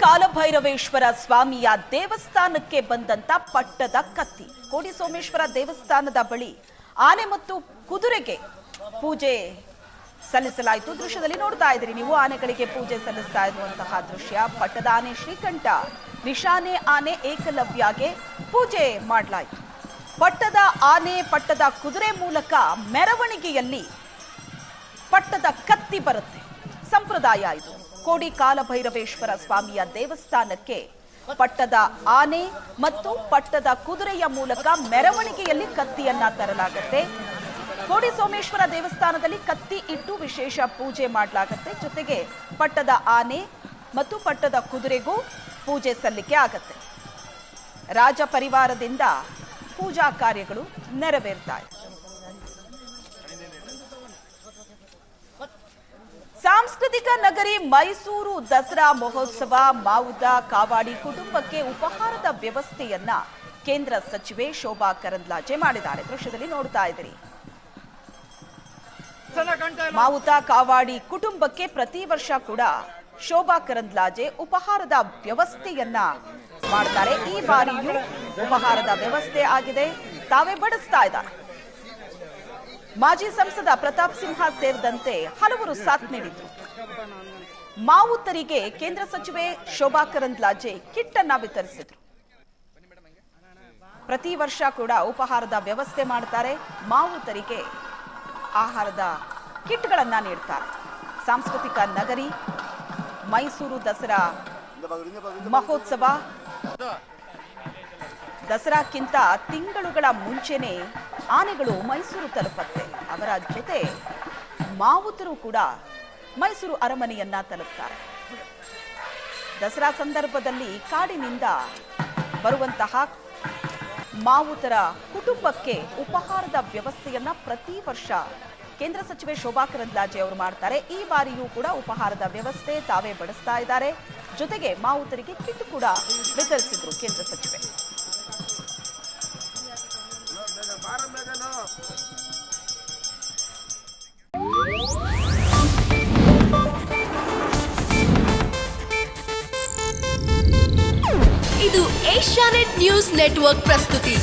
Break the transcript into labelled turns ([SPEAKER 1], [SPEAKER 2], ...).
[SPEAKER 1] ಕಾಲಭೈರವೇಶ್ವರ ಸ್ವಾಮಿಯ ದೇವಸ್ಥಾನಕ್ಕೆ ಬಂದಂತ ಪಟ್ಟದ ಕತ್ತಿ. ಕೋಡಿ ಸೋಮೇಶ್ವರ ದೇವಸ್ಥಾನದ ಬಳಿ ಆನೆ ಮತ್ತು ಕುದುರೆಗೆ ಪೂಜೆ ಸಲ್ಲಿಸಲಾಯಿತು. ದೃಶ್ಯದಲ್ಲಿ ನೋಡ್ತಾ ಇದ್ದೀರಿ ನೀವು, ಆನೆಗಳಿಗೆ ಪೂಜೆ ಸಲ್ಲಿಸ್ತಾ ಇರುವಂತಹ ದೃಶ್ಯ. ಪಟ್ಟದ ಆನೆ ಶ್ರೀಕಂಠ, ನಿಶಾನೆ ಆನೆ ಏಕಲವ್ಯಗೆ ಪೂಜೆ ಮಾಡಲಾಯಿತು. ಪಟ್ಟದ ಆನೆ, ಪಟ್ಟದ ಕುದುರೆ ಮೂಲಕ ಮೆರವಣಿಗೆಯಲ್ಲಿ ಪಟ್ಟದ ಕತ್ತಿ ಬರುತ್ತೆ. ಸಂಪ್ರದಾಯ ಇದು. ಕೋಡಿ ಕಾಲಭೈರವೇಶ್ವರ ಸ್ವಾಮಿಯ ದೇವಸ್ಥಾನಕ್ಕೆ ಪಟ್ಟದ ಆನೆ ಮತ್ತು ಪಟ್ಟದ ಕುದುರೆಯ ಮೂಲಕ ಮೆರವಣಿಗೆಯಲ್ಲಿ ಕತ್ತಿಯನ್ನ ತರಲಾಗುತ್ತೆ. ಕೋಡಿ ಸೋಮೇಶ್ವರ ದೇವಸ್ಥಾನದಲ್ಲಿ ಕತ್ತಿ ಇಟ್ಟು ವಿಶೇಷ ಪೂಜೆ ಮಾಡಲಾಗುತ್ತೆ. ಜೊತೆಗೆ ಪಟ್ಟದ ಆನೆ ಮತ್ತು ಪಟ್ಟದ ಕುದುರೆಗೂ ಪೂಜೆ ಸಲ್ಲಿಕೆ ಆಗತ್ತೆ. ರಾಜ ಪರಿವಾರದಿಂದ ಪೂಜಾ ಕಾರ್ಯಗಳು ನೆರವೇರ್ತಾ ಇದೆ. ಸಾಂಸ್ಕೃತಿಕ ನಗರಿ ಮೈಸೂರು ದಸರಾ ಮಹೋತ್ಸವ ಮಾವುತ ಕಾವಾಡಿ ಕುಟುಂಬಕ್ಕೆ ಉಪಹಾರದ ವ್ಯವಸ್ಥೆಯನ್ನ ಕೇಂದ್ರ ಸಚಿವೆ ಶೋಭಾ ಕರಂದ್ಲಾಜೆ ಮಾಡಿದ್ದಾರೆ. ದೃಶ್ಯದಲ್ಲಿ ನೋಡ್ತಾ ಇದ್ದೀರಿ. ಮಾವುತ ಕಾವಾಡಿ ಕುಟುಂಬಕ್ಕೆ ಪ್ರತಿ ವರ್ಷ ಕೂಡ ಶೋಭಾ ಕರಂದ್ಲಾಜೆ ಉಪಹಾರದ ವ್ಯವಸ್ಥೆಯನ್ನ ಮಾಡ್ತಾರೆ. ಈ ಬಾರಿಯೂ ಉಪಹಾರದ ವ್ಯವಸ್ಥೆ ಆಗಿದೆ. ತಾವೇ ಬಡಿಸ್ತಾ ಇದ್ದಾರೆ. ಮಾಜಿ ಸಂಸದ ಪ್ರತಾಪ್ ಸಿಂಹ ಸೇರಿದಂತೆ ಹಲವರು ಸಾಥ್ ನೀಡಿದ್ರು. ಮಾವುತರಿಗೆ ಕೇಂದ್ರ ಸಚಿವೆ ಶೋಭಾ ಕರಂದ್ಲಾಜೆ ಕಿಟ್ ಅನ್ನ ವಿತರಿಸಿದ್ರು. ಪ್ರತಿ ವರ್ಷ ಕೂಡ ಉಪಹಾರದ ವ್ಯವಸ್ಥೆ ಮಾಡ್ತಾರೆ. ಮಾವುತರಿಗೆ ಆಹಾರದ ಕಿಟ್ಗಳನ್ನ ನೀಡ್ತಾರೆ. ಸಾಂಸ್ಕೃತಿಕ ನಗರಿ ಮೈಸೂರು ದಸರಾ ಮಹೋತ್ಸವ ದಸರಾಕ್ಕಿಂತ ತಿಂಗಳುಗಳ ಮುಂಚೆನೆ ಆನೆಗಳು ಮೈಸೂರು ತಲುಪತ್ತೆ. ಅವರ ಜೊತೆ ಮಾವುತರು ಕೂಡ ಮೈಸೂರು ಅರಮನೆಯನ್ನ ತಲುಪ್ತಾರೆ. ದಸರಾ ಸಂದರ್ಭದಲ್ಲಿ ಕಾಡಿನಿಂದ ಬರುವಂತಹ ಮಾವುತರ ಕುಟುಂಬಕ್ಕೆ ಉಪಹಾರದ ವ್ಯವಸ್ಥೆಯನ್ನ ಪ್ರತಿ ವರ್ಷ ಕೇಂದ್ರ ಸಚಿವೆ ಶೋಭಾ ಕರಂದ್ಲಾಜೆ ಅವರು ಮಾಡ್ತಾರೆ. ಈ ಬಾರಿಯೂ ಕೂಡ ಉಪಹಾರದ ವ್ಯವಸ್ಥೆ ತಾವೇ ಬಡಿಸ್ತಾ ಇದ್ದಾರೆ. ಜೊತೆಗೆ ಮಾವುತರಿಗೆ ಕಿಟ್ ಕೂಡ ವಿತರಿಸಿದ್ರು ಕೇಂದ್ರ ಸಚಿವೆ.
[SPEAKER 2] ಇದು ಏಷ್ಯಾನೆಟ್ ನ್ಯೂಸ್ ನೆಟ್ವರ್ಕ್ ಪ್ರಸ್ತುತಿ.